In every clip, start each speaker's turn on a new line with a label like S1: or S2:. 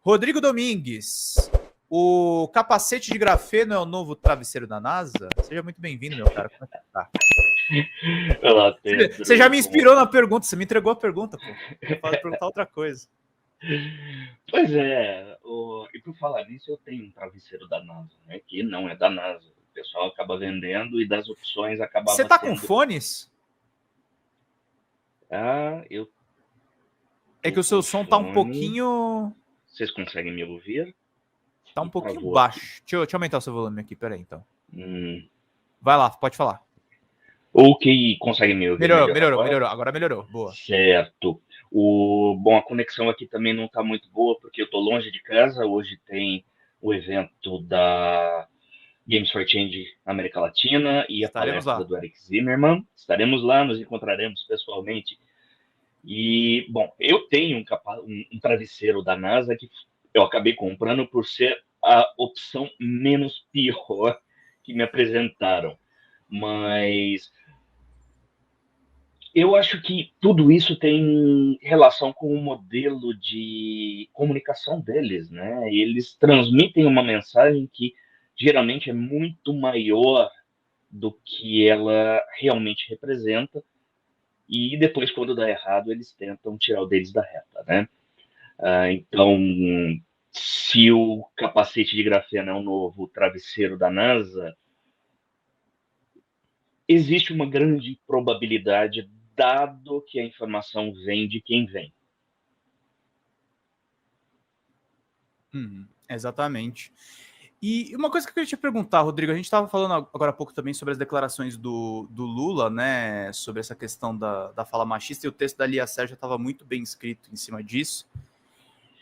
S1: Rodrigo Domingues, o capacete de grafeno é o novo travesseiro da NASA? Seja muito bem-vindo, meu cara. Como é que tá?
S2: Olá, Pedro.
S1: Você já me inspirou na pergunta, você me entregou a pergunta, pô. Eu ia perguntar outra coisa.
S2: Pois é, e por falar nisso, eu tenho um travesseiro da NASA, né? Que não é da NASA. O pessoal acaba vendendo e das opções acabava
S1: Você tá
S2: sendo.
S1: com fones?
S2: Eu
S1: É
S2: tô
S1: que o seu
S2: com
S1: som tá um
S2: fone.
S1: pouquinho.
S2: Vocês conseguem me ouvir?
S1: Tá um
S2: E
S1: pouquinho
S2: travou aqui.
S1: baixo. Deixa eu aumentar o seu volume aqui, peraí, então.
S2: Hum.
S1: Vai lá, pode falar.
S2: Ok, conseguem me ouvir melhor agora?
S1: Melhorou. Agora melhorou. Boa.
S2: Certo. Bom, a conexão aqui também não está muito boa, porque eu estou longe de casa. Hoje tem o evento da Games for Change América Latina e a
S1: Estaremos
S2: palestra
S1: lá.
S2: do Eric Zimmerman. Estaremos lá, nos encontraremos pessoalmente. E, bom, eu tenho um travesseiro da NASA que eu acabei comprando por ser a opção menos pior que me apresentaram. Mas eu acho que tudo isso tem relação com o modelo de comunicação deles, né? Eles transmitem uma mensagem que geralmente é muito maior do que ela realmente representa, e depois, quando dá errado, eles tentam tirar o deles da reta, né? Então, se o capacete de grafeno é o novo travesseiro da NASA, existe uma grande probabilidade, dado que a informação vem de quem vem.
S1: Exatamente. E uma coisa que eu queria te perguntar, Rodrigo, a gente estava falando agora há pouco também sobre as declarações do Lula, né, sobre essa questão da fala machista, e o texto da Lia Sérgio estava muito bem escrito em cima disso.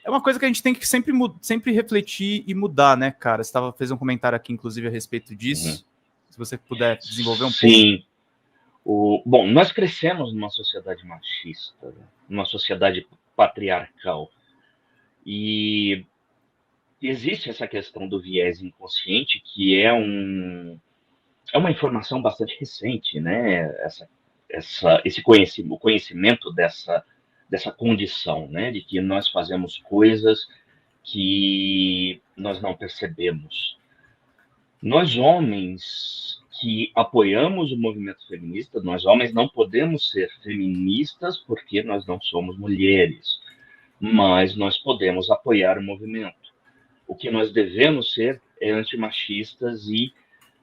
S1: É uma coisa que a gente tem que sempre refletir e mudar, né, cara? Você fez um comentário aqui, inclusive, a respeito disso. Se você puder desenvolver um pouco.
S2: Sim. Bom, nós crescemos numa sociedade machista, numa sociedade patriarcal. E existe essa questão do viés inconsciente, que é uma informação bastante recente, né? O conhecimento dessa condição, né? De que nós fazemos coisas que nós não percebemos. Nós, homens que apoiamos o movimento feminista, nós, homens, não podemos ser feministas porque nós não somos mulheres, mas nós podemos apoiar o movimento. O que nós devemos ser é antimachistas e,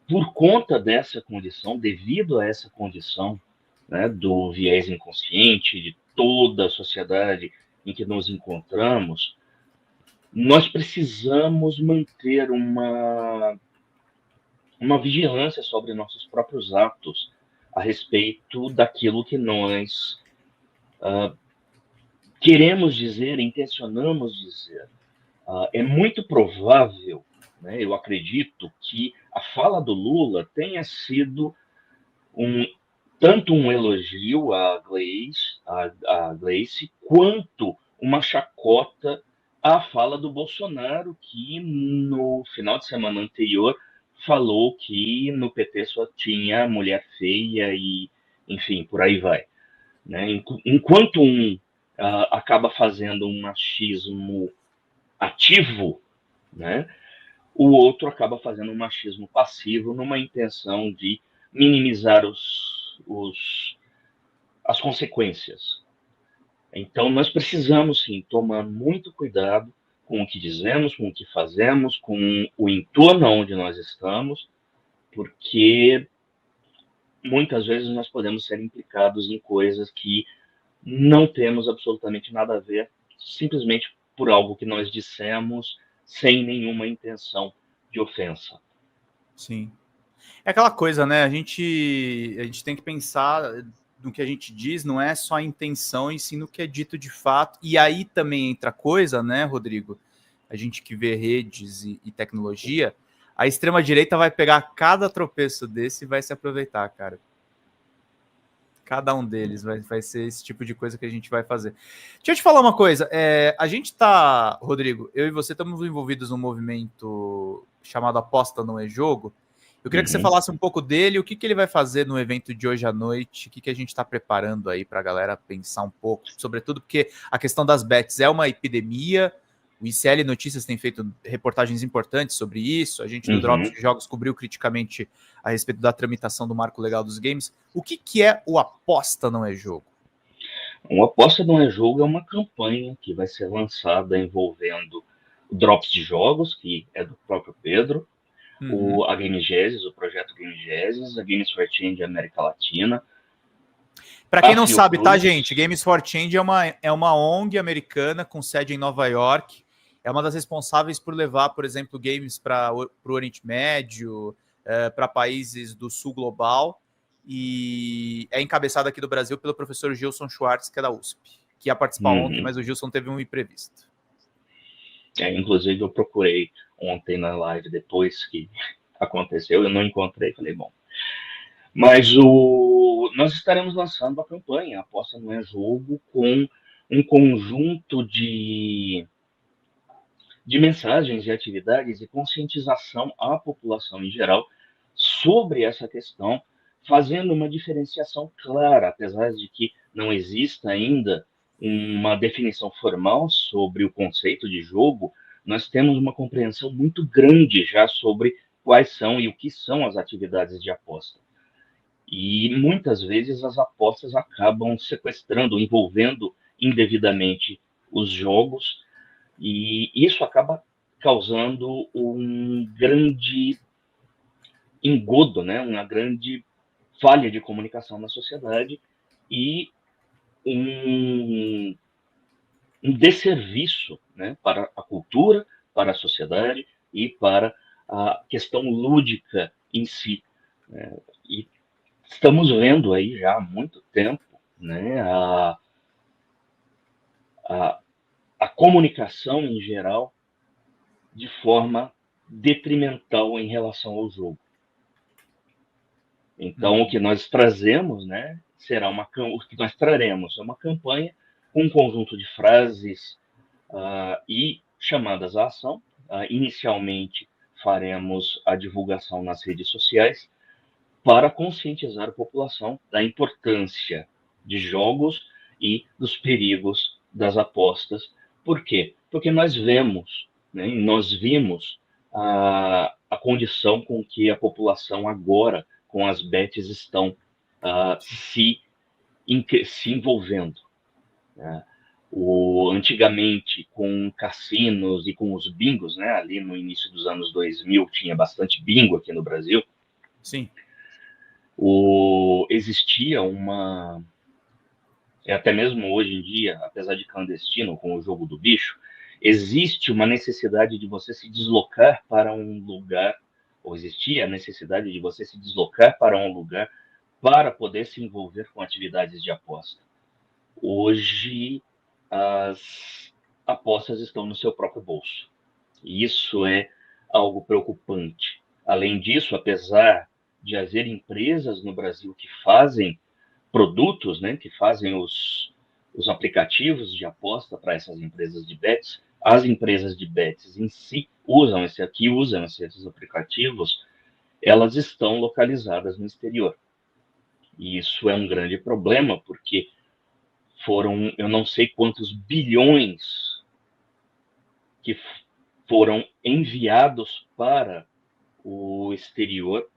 S2: por conta dessa condição, devido a essa condição, né, do viés inconsciente, de toda a sociedade em que nos encontramos, nós precisamos manter uma vigilância sobre nossos próprios atos a respeito daquilo que nós queremos dizer, intencionamos dizer. É muito provável, né, eu acredito, que a fala do Lula tenha sido tanto um elogio à Gleice, quanto uma chacota à fala do Bolsonaro, que no final de semana anterior falou que no PT só tinha mulher feia e, enfim, por aí vai. Né? Enquanto acaba fazendo um machismo ativo, né, o outro acaba fazendo um machismo passivo numa intenção de minimizar as consequências. Então, nós precisamos, sim, tomar muito cuidado com o que dizemos, com o que fazemos, com o entorno onde nós estamos, porque muitas vezes nós podemos ser implicados em coisas que não temos absolutamente nada a ver, simplesmente por algo que nós dissemos sem nenhuma intenção de ofensa.
S1: Sim. É aquela coisa, né? A gente tem que pensar no que a gente diz, não é só a intenção, e sim no que é dito de fato. E aí também entra coisa, né, Rodrigo? A gente que vê redes e tecnologia, a extrema-direita vai pegar cada tropeço desse e vai se aproveitar, cara. Cada um deles vai ser esse tipo de coisa que a gente vai fazer. Deixa eu te falar uma coisa. A gente tá, Rodrigo, eu e você estamos envolvidos num movimento chamado Aposta Não é Jogo. Eu queria que você falasse um pouco dele, o que ele vai fazer no evento de hoje à noite, o que a gente está preparando aí para a galera pensar um pouco, sobretudo porque a questão das bets é uma epidemia, O ICL Notícias tem feito reportagens importantes sobre isso. A gente do Drops de Jogos cobriu criticamente a respeito da tramitação do marco legal dos games. O que é o Aposta Não É Jogo?
S2: O Aposta Não É Jogo é uma campanha que vai ser lançada envolvendo o Drops de Jogos, que é do próprio Pedro, a Gamegesis, o projeto Gamegesis, a Games for Change América Latina.
S1: Para quem não sabe, tá, gente? Games for Change é uma ONG americana com sede em Nova York. É uma das responsáveis por levar, por exemplo, games para o Oriente Médio, para países do Sul Global. E é encabeçada aqui do Brasil pelo professor Gilson Schwartz, que é da USP, que ia participar ontem, mas o Gilson teve um imprevisto.
S2: Inclusive, eu procurei ontem na live, depois que aconteceu, eu não encontrei, falei, bom. Mas nós estaremos lançando a campanha Aposta Não É Jogo com um conjunto de mensagens e atividades e conscientização à população em geral sobre essa questão, fazendo uma diferenciação clara, apesar de que não exista ainda uma definição formal sobre o conceito de jogo, nós temos uma compreensão muito grande já sobre quais são e o que são as atividades de aposta. E muitas vezes as apostas acabam sequestrando, envolvendo indevidamente os jogos, e isso acaba causando um grande engodo, né? Uma grande falha de comunicação na sociedade e um desserviço, né, para a cultura, para a sociedade e para a questão lúdica em si. E estamos vendo aí já há muito tempo, né, a comunicação em geral de forma detrimental em relação ao jogo. Então, o que nós trazemos, né, o que nós traremos é uma campanha com um conjunto de frases e chamadas à ação. Inicialmente, faremos a divulgação nas redes sociais para conscientizar a população da importância de jogos e dos perigos das apostas. Por quê? Porque nós vimos a condição com que a população agora, com as bets, estão se envolvendo. Né? Antigamente, com cassinos e com os bingos, né? Ali no início dos anos 2000, tinha bastante bingo aqui no Brasil.
S1: Sim.
S2: Existia até mesmo hoje em dia, apesar de clandestino, com o jogo do bicho, existe uma necessidade de você se deslocar para um lugar, ou existia a necessidade de você se deslocar para um lugar para poder se envolver com atividades de aposta. Hoje, as apostas estão no seu próprio bolso. E isso é algo preocupante. Além disso, apesar de haver empresas no Brasil que fazem produtos, né, que fazem os aplicativos de aposta para essas empresas de bets, as empresas de bets em si usam esses aplicativos, elas estão localizadas no exterior. E isso é um grande problema, porque foram, eu não sei quantos bilhões que foram enviados para o exterior,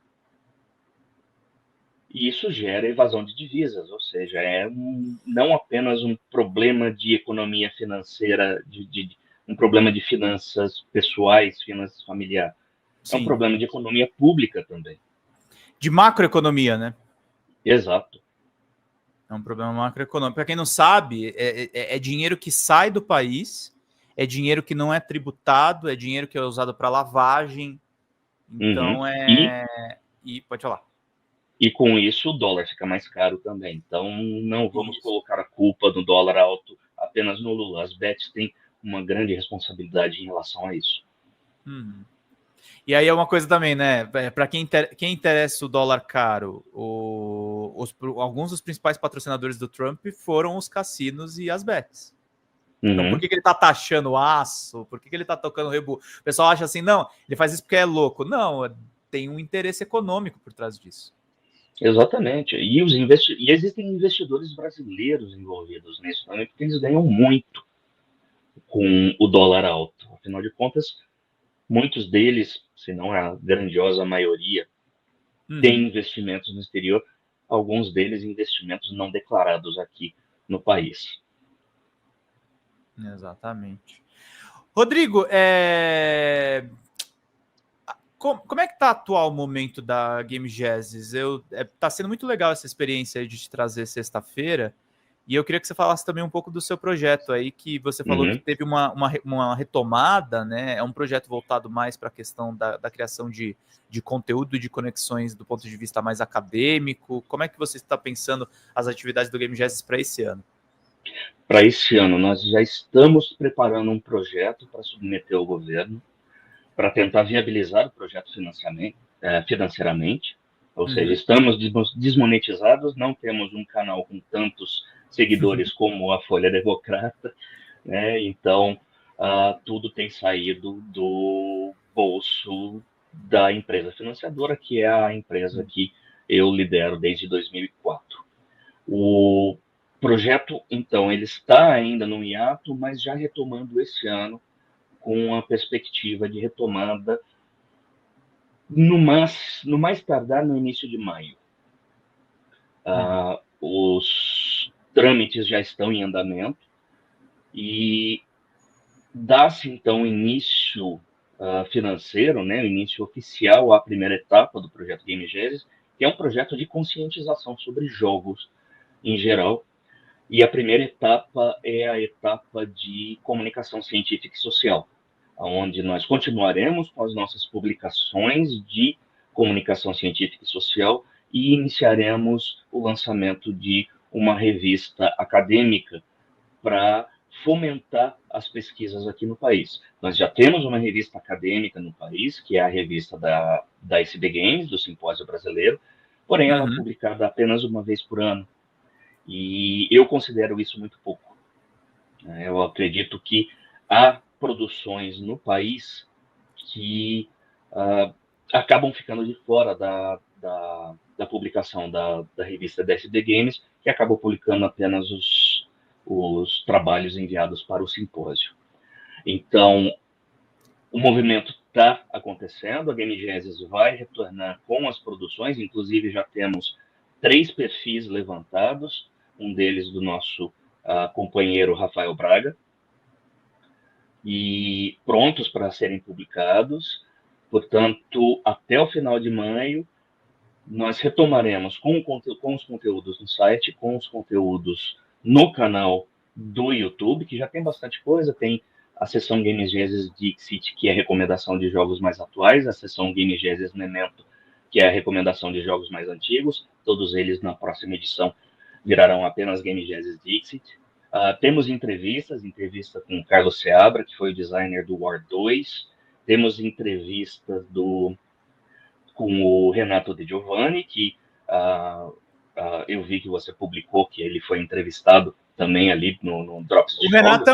S2: e isso gera evasão de divisas, ou seja, não apenas um problema de economia financeira, um problema de finanças pessoais, finanças familiares, é um problema de economia pública também.
S1: De macroeconomia, né?
S2: Exato.
S1: É um problema macroeconômico. Para quem não sabe, é dinheiro que sai do país, é dinheiro que não é tributado, é dinheiro que é usado para lavagem. Então, E pode falar.
S2: E com isso o dólar fica mais caro também. Então não vamos colocar a culpa do dólar alto apenas no Lula. As bets têm uma grande responsabilidade em relação a isso.
S1: E aí é uma coisa também, né? Para quem interessa o dólar caro, alguns dos principais patrocinadores do Trump foram os cassinos e as bets. Então, por que ele tá taxando o aço? Por que ele tá tocando o rebu? O pessoal acha assim, não, ele faz isso porque é louco. Não, tem um interesse econômico por trás disso.
S2: Exatamente. E existem investidores brasileiros envolvidos nisso também, porque eles ganham muito com o dólar alto. Afinal de contas, muitos deles, se não a grandiosa maioria, têm investimentos no exterior, alguns deles investimentos não declarados aqui no país.
S1: Exatamente. Rodrigo, como é que está o atual momento da Game Jazzes? Tá sendo muito legal essa experiência aí de te trazer sexta-feira, e eu queria que você falasse também um pouco do seu projeto aí, que você falou que teve uma retomada, né? É um projeto voltado mais para a questão da criação de conteúdo, de conexões do ponto de vista mais acadêmico. Como é que você está pensando as atividades do Game Jazzes para esse ano?
S2: Para esse ano, nós já estamos preparando um projeto para submeter ao governo, para tentar viabilizar o projeto financeiramente, ou seja, estamos desmonetizados, não temos um canal com tantos seguidores como a Folha Democrata, né? Então, tudo tem saído do bolso da empresa financiadora, que é a empresa que eu lidero desde 2004. O projeto, então, ele está ainda no hiato, mas já retomando esse ano, com a perspectiva de retomada no mais tardar no início de maio. Os trâmites já estão em andamento e dá-se, então, início financeiro, né, o início oficial à primeira etapa do projeto Game Genesis, que é um projeto de conscientização sobre jogos em geral. E a primeira etapa é a etapa de comunicação científica e social, onde nós continuaremos com as nossas publicações de comunicação científica e social e iniciaremos o lançamento de uma revista acadêmica para fomentar as pesquisas aqui no país. Nós já temos uma revista acadêmica no país, que é a revista da SB Games, do Simpósio Brasileiro, porém ela é publicada apenas uma vez por ano. E eu considero isso muito pouco. Eu acredito que há produções no país que acabam ficando de fora da publicação da revista DSD Games, que acabam publicando apenas os trabalhos enviados para o simpósio. Então, o movimento está acontecendo, a Game Genesis vai retornar com as produções, inclusive já temos 3 perfis levantados, um deles do nosso companheiro Rafael Braga, e prontos para serem publicados. Portanto, até o final de maio, nós retomaremos com os conteúdos no site, com os conteúdos no canal do YouTube, que já tem bastante coisa, tem a seção Game Genesis Dixit, que é a recomendação de jogos mais atuais, a seção Game Genesis Memento, que é a recomendação de jogos mais antigos, todos eles na próxima edição virarão apenas Game Genesis Dixit. Temos entrevista com o Carlos Seabra, que foi o designer do War 2, temos entrevistas com o Renato De Giovanni, que eu vi que você publicou, que ele foi entrevistado também ali no Drops de
S1: Jogos.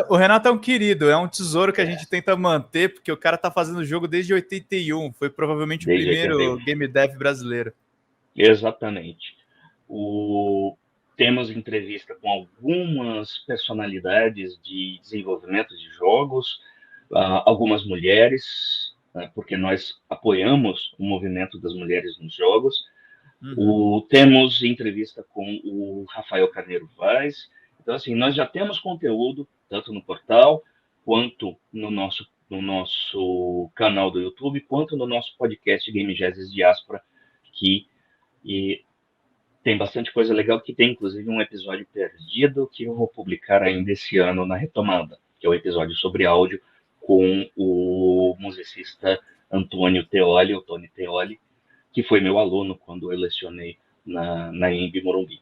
S1: O Renato é um querido, é um tesouro que a gente tenta manter, porque o cara tá fazendo o jogo desde 81, foi provavelmente desde o primeiro 81. Game Dev brasileiro.
S2: Exatamente. Temos entrevista com algumas personalidades de desenvolvimento de jogos, algumas mulheres, né, porque nós apoiamos o movimento das mulheres nos jogos. Temos entrevista com o Rafael Carneiro Vaz. Então, assim, nós já temos conteúdo, tanto no portal, quanto no nosso canal do YouTube, quanto no nosso podcast Game Genesis Diaspora, que tem bastante coisa legal, que tem inclusive um episódio perdido que eu vou publicar ainda esse ano na retomada, que é o episódio sobre áudio com o musicista Antônio Teoli, o Tony Teoli, que foi meu aluno quando eu lecionei na EMB Morumbi.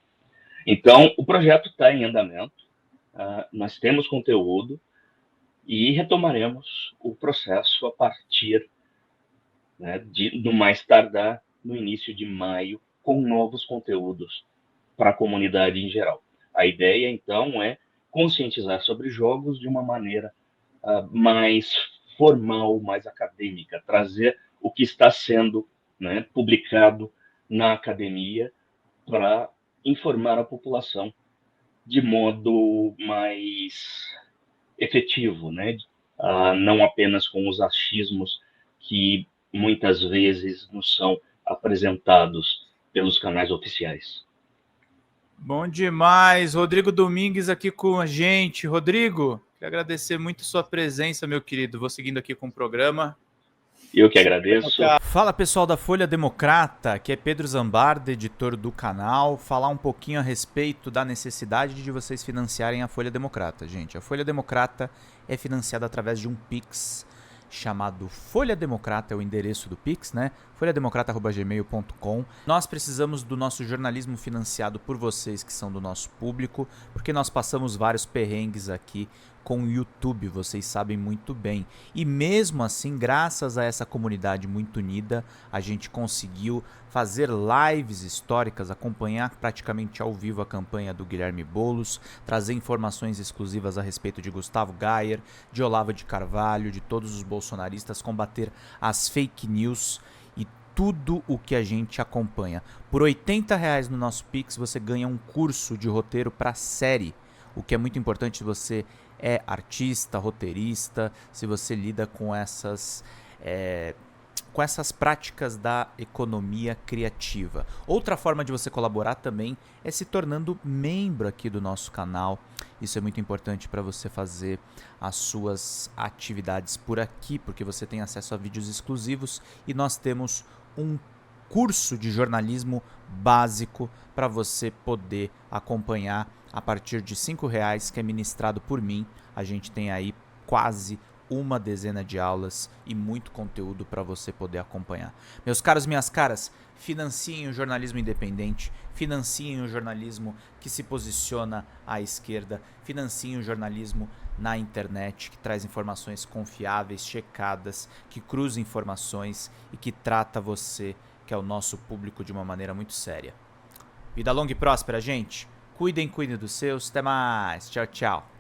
S2: Então, o projeto está em andamento, nós temos conteúdo e retomaremos o processo a partir, né, do mais tardar no início de maio, com novos conteúdos para a comunidade em geral. A ideia, então, é conscientizar sobre jogos de uma maneira mais formal, mais acadêmica, trazer o que está sendo, né, publicado na academia para informar a população de modo mais efetivo, né? Não apenas com os achismos que muitas vezes nos são apresentados pelos canais oficiais.
S1: Bom demais. Rodrigo Domingues aqui com a gente. Rodrigo, quero agradecer muito sua presença, meu querido. Vou seguindo aqui com o programa.
S2: Eu que agradeço.
S1: Fala, pessoal da Folha Democrata, que é Pedro Zambarda, editor do canal. Falar um pouquinho a respeito da necessidade de vocês financiarem a Folha Democrata, gente. A Folha Democrata é financiada através de um Pix chamado Folha Democrata, é o endereço do Pix, né? folhademocrata@gmail.com. Nós precisamos do nosso jornalismo financiado por vocês que são do nosso público, porque nós passamos vários perrengues aqui com o YouTube, vocês sabem muito bem. E mesmo assim, graças a essa comunidade muito unida, a gente conseguiu fazer lives históricas, acompanhar praticamente ao vivo a campanha do Guilherme Boulos, trazer informações exclusivas a respeito de Gustavo Gayer, de Olavo de Carvalho, de todos os bolsonaristas, combater as fake news e tudo o que a gente acompanha. Por R$80 no nosso Pix você ganha um curso de roteiro para série, o que é muito importante se você é artista, roteirista, se você lida com essas práticas da economia criativa. Outra forma de você colaborar também é se tornando membro aqui do nosso canal. Isso é muito importante para você fazer as suas atividades por aqui, porque você tem acesso a vídeos exclusivos e nós temos um curso de jornalismo básico para você poder acompanhar a partir de R$5, que é ministrado por mim. A gente tem aí quase uma dezena de aulas e muito conteúdo para você poder acompanhar. Meus caros, minhas caras, financiem o jornalismo independente, financiem o jornalismo que se posiciona à esquerda, financiem o jornalismo na internet, que traz informações confiáveis, checadas, que cruza informações e que trata você, que é o nosso público, de uma maneira muito séria. Vida longa e próspera, gente. Cuidem dos seus. Até mais. Tchau, tchau.